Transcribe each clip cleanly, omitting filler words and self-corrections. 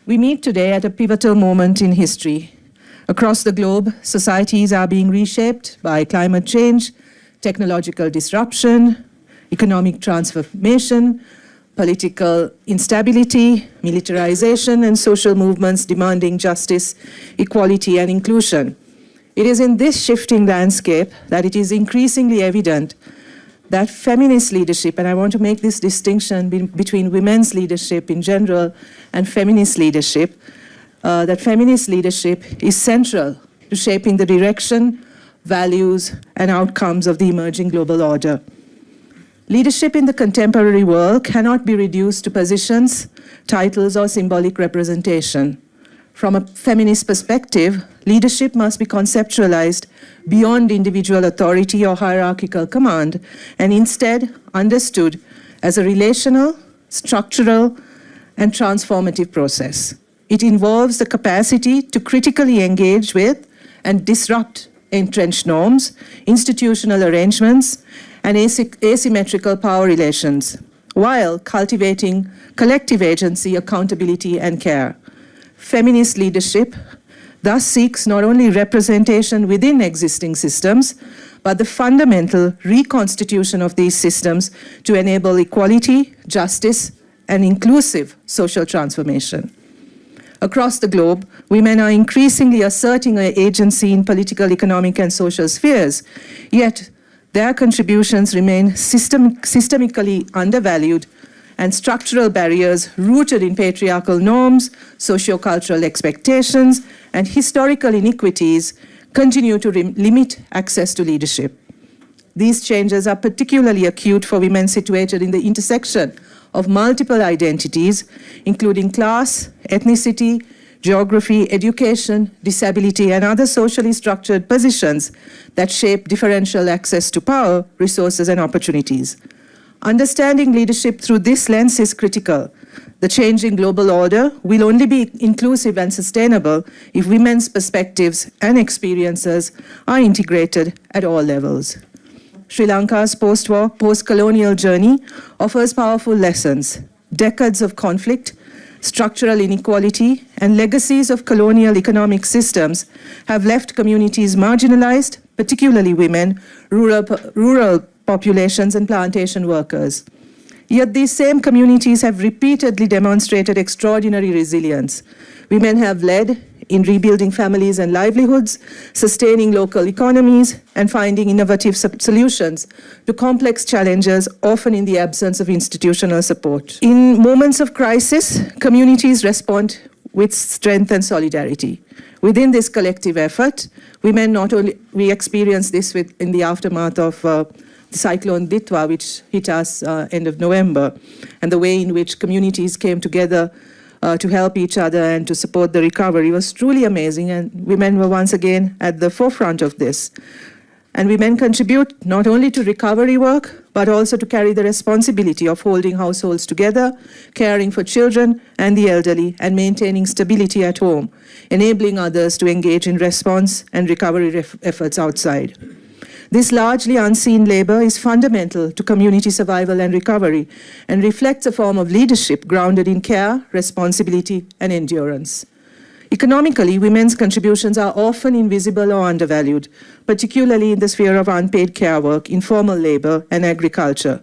We meet today at a pivotal moment in history. Across the globe, societies are being reshaped by climate change, technological disruption, economic transformation, political instability, militarization, and social movements demanding justice, equality, and inclusion. It is in this shifting landscape that it is increasingly evident that feminist leadership, and I want to make this distinction between women's leadership in general and feminist leadership, that feminist leadership is central to shaping the direction, values, and outcomes of the emerging global order. Leadership in the contemporary world cannot be reduced to positions, titles, or symbolic representation. From a feminist perspective, leadership must be conceptualized beyond individual authority or hierarchical command, and instead understood as a relational, structural, and transformative process. It involves the capacity to critically engage with and disrupt entrenched norms, institutional arrangements, and asymmetrical power relations, while cultivating collective agency, accountability, and care. Feminist leadership thus seeks not only representation within existing systems, but the fundamental reconstitution of these systems to enable equality, justice, and inclusive social transformation. Across the globe, women are increasingly asserting an agency in political, economic, and social spheres, yet their contributions remain systemically undervalued, and structural barriers rooted in patriarchal norms, socio-cultural expectations, and historical inequities continue to limit access to leadership. These changes are particularly acute for women situated in the intersection of multiple identities, including class, ethnicity, geography, education, disability, and other socially structured positions that shape differential access to power, resources, and opportunities. Understanding leadership through this lens is critical. The changing global order will only be inclusive and sustainable if women's perspectives and experiences are integrated at all levels. Sri Lanka's post-war, post-colonial journey offers powerful lessons. Decades of conflict, structural inequality, and legacies of colonial economic systems have left communities marginalized, particularly women, rural populations, and plantation workers. Yet these same communities have repeatedly demonstrated extraordinary resilience. Women have led in rebuilding families and livelihoods, sustaining local economies, and finding innovative solutions to complex challenges, often in the absence of institutional support. In moments of crisis, communities respond with strength and solidarity. Within this collective effort, women not only, we experience this in the aftermath of Cyclone Ditwa, which hit us end of November, and the way in which communities came together to help each other and to support the recovery was truly amazing, and women were once again at the forefront of this. And women contribute not only to recovery work, but also to carry the responsibility of holding households together, caring for children and the elderly, and maintaining stability at home, enabling others to engage in response and recovery efforts outside. This largely unseen labor is fundamental to community survival and recovery, and reflects a form of leadership grounded in care, responsibility, and endurance. Economically, women's contributions are often invisible or undervalued, particularly in the sphere of unpaid care work, informal labor, and agriculture.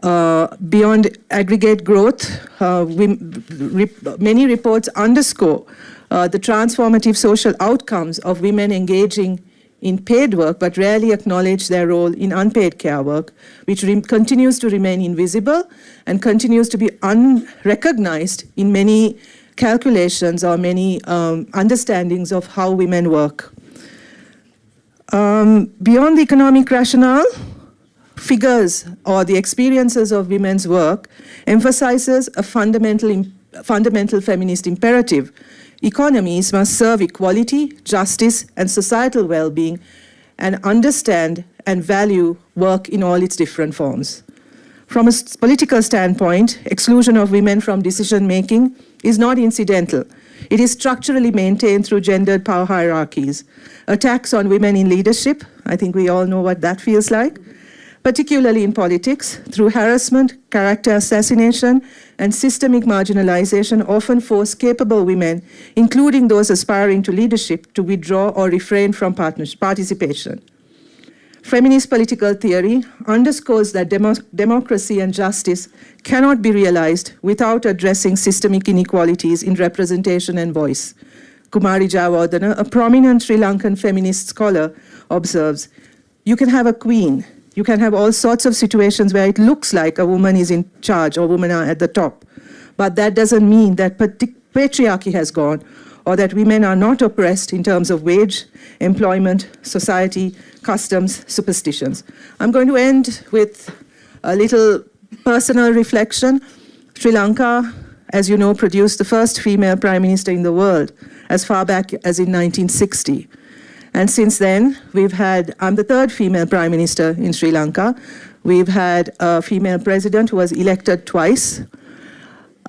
Beyond aggregate growth, many reports underscore the transformative social outcomes of women engaging in paid work, but rarely acknowledge their role in unpaid care work, which continues to remain invisible and continues to be unrecognized in many calculations or many understandings of how women work. Beyond the economic rationale, figures or the experiences of women's work emphasizes a fundamental feminist imperative. Economies must serve equality, justice, and societal well-being, and understand and value work in all its different forms. From a political standpoint, exclusion of women from decision-making is not incidental. It is structurally maintained through gendered power hierarchies. Attacks on women in leadership, I think we all know what that feels like, particularly in politics, through harassment, character assassination, and systemic marginalization, often force capable women, including those aspiring to leadership, to withdraw or refrain from participation. Feminist political theory underscores that democracy and justice cannot be realized without addressing systemic inequalities in representation and voice. Kumari Jayawardena, a prominent Sri Lankan feminist scholar, observes, you can have a queen, you can have all sorts of situations where it looks like a woman is in charge or women are at the top, but that doesn't mean that patriarchy has gone or that women are not oppressed in terms of wage, employment, society, customs, superstitions. I'm going to end with a little personal reflection. Sri Lanka, as you know, produced the first female prime minister in the world as far back as in 1960. And since then, I'm the third female prime minister in Sri Lanka. We've had a female president who was elected twice.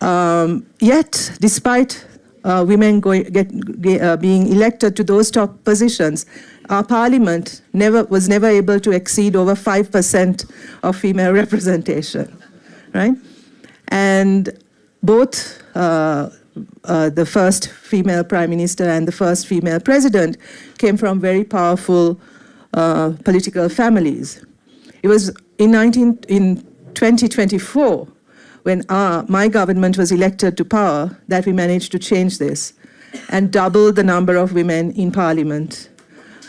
Yet, despite women being elected to those top positions, our parliament was never able to exceed over 5% of female representation, right? And both the first female prime minister and the first female president came from very powerful political families. It was in 2024, when my government was elected to power, that we managed to change this and double the number of women in parliament.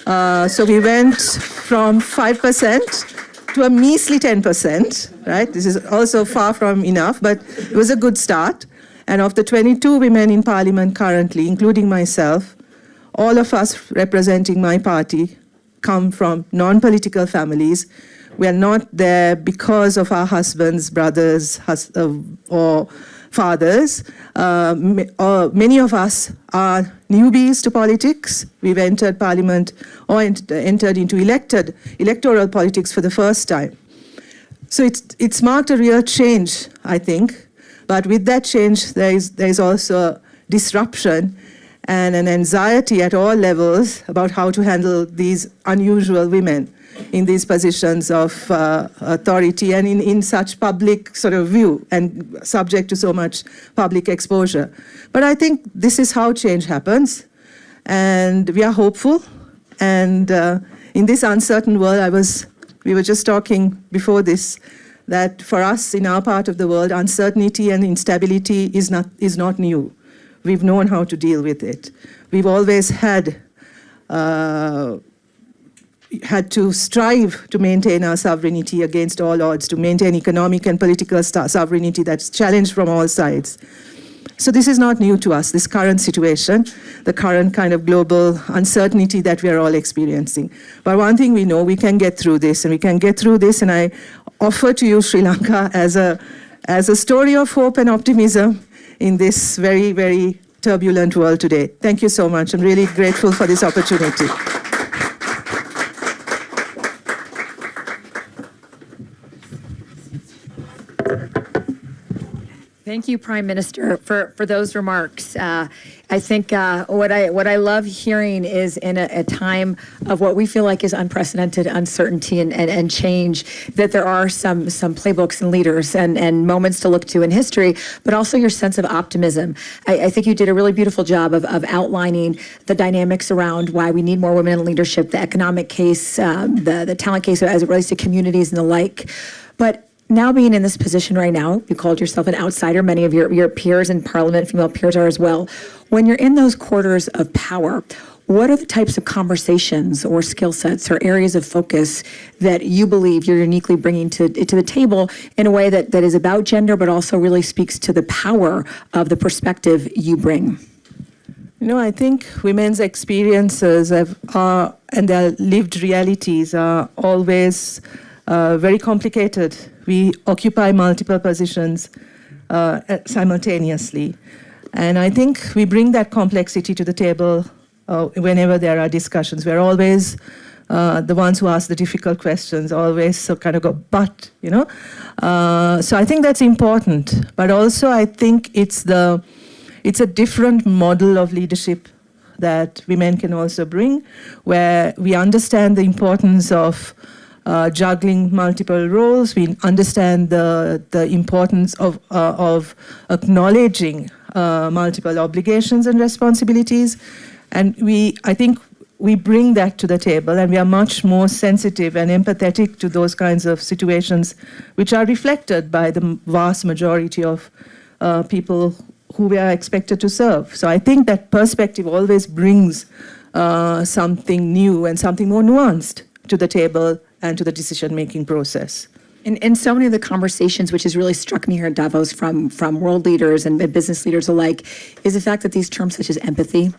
So we went from 5% to a measly 10%, right? This is also far from enough, but it was a good start. And of the 22 women in parliament currently, including myself, all of us representing my party come from non-political families. We are not there because of our husbands, brothers, or fathers. Many of us are newbies to politics. We've entered parliament or entered into electoral politics for the first time. So it's marked a real change, I think. But with that change, there is also disruption and an anxiety at all levels about how to handle these unusual women in these positions of authority and in such public sort of view and subject to so much public exposure. But I think this is how change happens, and we are hopeful. And in this uncertain world, we were just talking before this, that for us in our part of the world, uncertainty and instability is not new. We've known how to deal with it. We've always had to strive to maintain our sovereignty against all odds, to maintain economic and political sovereignty that's challenged from all sides. So this is not new to us, this current situation, the current kind of global uncertainty that we are all experiencing. But one thing we know, we can get through this, and we can get through this, and I offer to you Sri Lanka as a story of hope and optimism in this very, very turbulent world today. Thank you so much. I'm really grateful for this opportunity. Thank you, Prime Minister, for those remarks. I think what I love hearing is in a time of what we feel like is unprecedented uncertainty and change, that there are some playbooks and leaders and moments to look to in history, but also your sense of optimism. I think you did a really beautiful job of outlining the dynamics around why we need more women in leadership, the economic case, the talent case as it relates to communities and the like. But now being in this position right now, you called yourself an outsider. Many of your peers in Parliament, female peers, are as well. When you're in those quarters of power, what are the types of conversations or skill sets or areas of focus that you believe you're uniquely bringing to the table in a way that is about gender, but also really speaks to the power of the perspective you bring? You know, I think women's experiences and their lived realities are always very complicated. We occupy multiple positions simultaneously. And I think we bring that complexity to the table whenever there are discussions. We're always the ones who ask the difficult questions, always so kind of go, but, you know. So I think that's important. But also I think it's a different model of leadership that women can also bring, where we understand the importance of juggling multiple roles. We understand the importance of acknowledging multiple obligations and responsibilities. And I think we bring that to the table, and we are much more sensitive and empathetic to those kinds of situations, which are reflected by the vast majority of people who we are expected to serve. So I think that perspective always brings something new and something more nuanced to the table and to the decision-making process. In so many of the conversations, which has really struck me here at Davos from world leaders and business leaders alike, is the fact that these terms such as empathy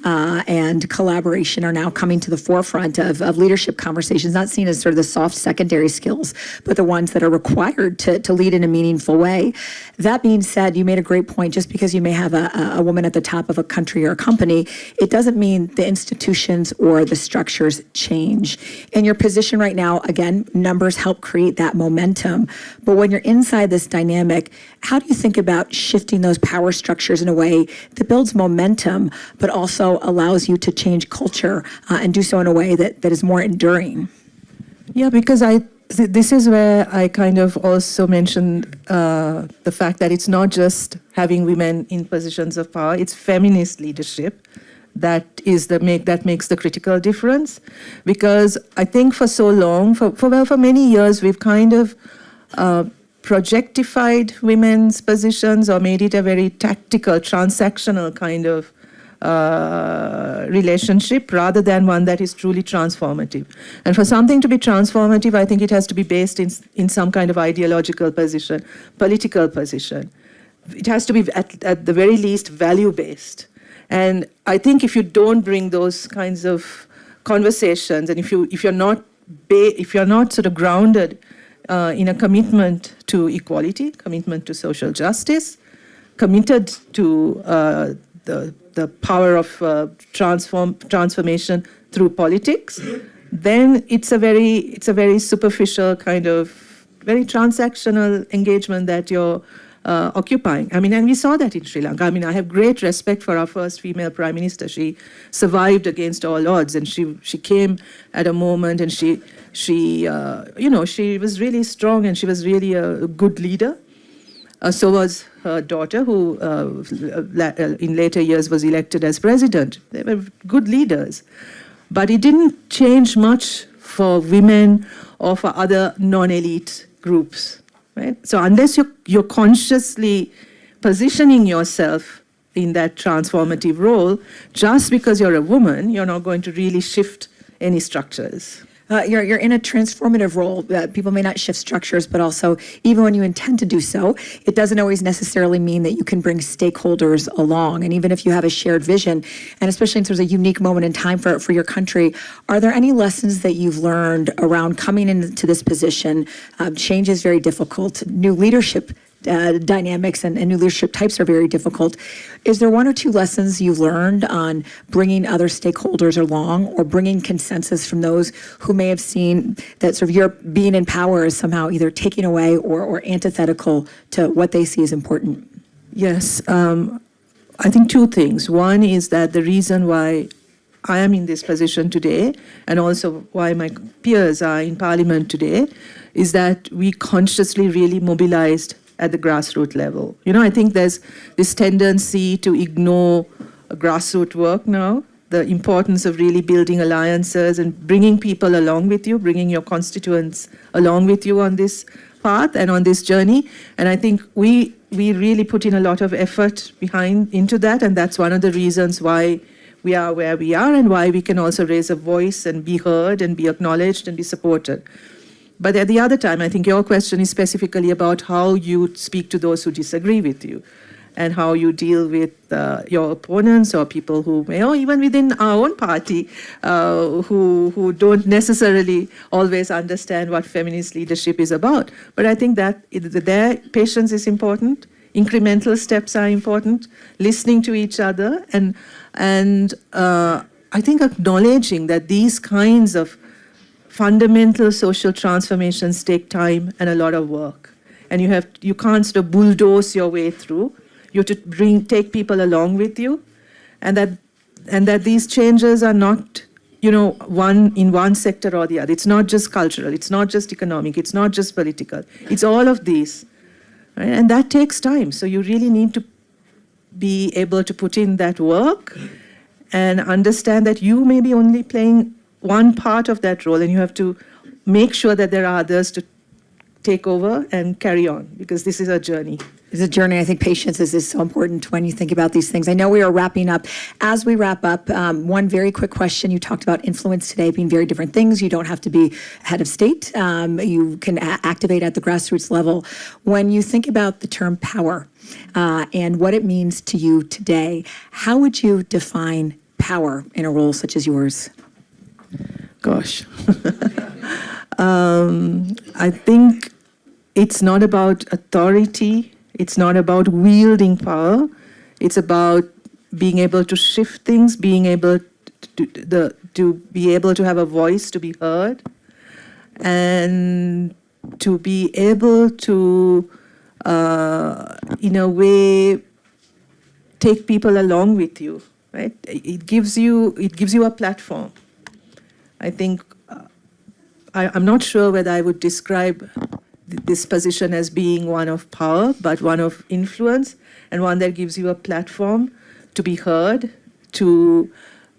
and collaboration are now coming to the forefront of leadership conversations, not seen as sort of the soft secondary skills, but the ones that are required to lead in a meaningful way. That being said, you made a great point. Just because you may have a woman at the top of a country or a company, it doesn't mean the institutions or the structures change. In your position right now, again, numbers help create that momentum. But when you're inside this dynamic, how do you think about shifting those power structures in a way that builds momentum, but also allows you to change culture and do so in a way that is more enduring? Yeah, because this is where I kind of also mentioned the fact that it's not just having women in positions of power, it's feminist leadership that makes the critical difference. Because I think for so long, for many years, we've kind of projectified women's positions or made it a very tactical, transactional kind of relationship rather than one that is truly transformative. And for something to be transformative, I think it has to be based in some kind of ideological position, political position. It has to be at the very least value-based. And I think if you don't bring those kinds of conversations, and if you're not sort of grounded in a commitment to equality, commitment to social justice, committed to the power of transformation through politics, then it's a very superficial kind of very transactional engagement that you're occupying. I mean, and we saw that in Sri Lanka. I mean, I have great respect for our first female prime minister. She survived against all odds, and she came at a moment, and she was really strong, and she was really a good leader. So was her daughter, who in later years was elected as president. They were good leaders. But it didn't change much for women or for other non-elite groups. Right? So unless you're consciously positioning yourself in that transformative role, just because you're a woman, you're not going to really shift any structures. You're in a transformative role. People may not shift structures, but also, even when you intend to do so, it doesn't always necessarily mean that you can bring stakeholders along. And even if you have a shared vision, and especially in terms of a unique moment in time for your country, are there any lessons that you've learned around coming into this position? Change is very difficult. New leadership dynamics and new leadership types are very difficult. Is there one or two lessons you've learned on bringing other stakeholders along or bringing consensus from those who may have seen that sort of your being in power is somehow either taking away or antithetical to what they see as important? Yes, I think two things. One is that the reason why I am in this position today, and also why my peers are in parliament today, is that we consciously really mobilized at the grassroots level. You know, I think there's this tendency to ignore grassroots work now, the importance of really building alliances and bringing people along with you, bringing your constituents along with you on this path and on this journey. And I think we really put in a lot of effort into that, and that's one of the reasons why we are where we are and why we can also raise a voice and be heard and be acknowledged and be supported. But at the other time, I think your question is specifically about how you speak to those who disagree with you and how you deal with your opponents or people who may, or even within our own party, who don't necessarily always understand what feminist leadership is about. But I think that their patience is important, incremental steps are important, listening to each other, and I think acknowledging that these kinds of fundamental social transformations take time and a lot of work. And you can't sort of bulldoze your way through. You have to take people along with you, and that these changes are not one sector or the other. It's not just cultural, it's not just economic, it's not just political. It's all of these. Right? And that takes time. So you really need to be able to put in that work and understand that you may be only playing one part of that role, and you have to make sure that there are others to take over and carry on, because this is a journey. It's a journey. I think patience is so important when you think about these things. I know we are wrapping up. As we wrap up, one very quick question. You talked about influence today being very different things. You don't have to be head of state. You can activate at the grassroots level. When you think about the term power and what it means to you today, how would you define power in a role such as yours? Gosh. I think it's not about authority. It's not about wielding power. It's about being able to shift things, being able to be able to have a voice, to be heard, and to be able to, in a way, take people along with you. Right? It gives you a platform. I think I'm not sure whether I would describe this position as being one of power, but one of influence, and one that gives you a platform to be heard, to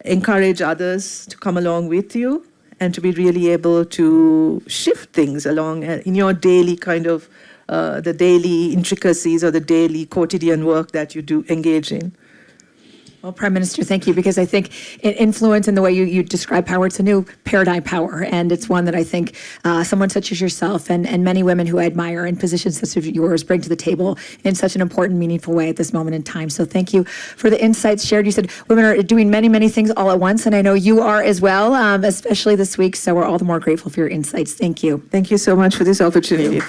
encourage others to come along with you, and to be really able to shift things along in your daily kind of, the daily intricacies or the daily quotidian work that you do engage in. Well, Prime Minister, thank you, because I think influence and the way you describe power, it's a new paradigm power, and it's one that I think someone such as yourself and many women who I admire in positions such as yours bring to the table in such an important, meaningful way at this moment in time. So thank you for the insights shared. You said women are doing many, many things all at once, and I know you are as well, especially this week, so we're all the more grateful for your insights. Thank you. Thank you so much for this opportunity.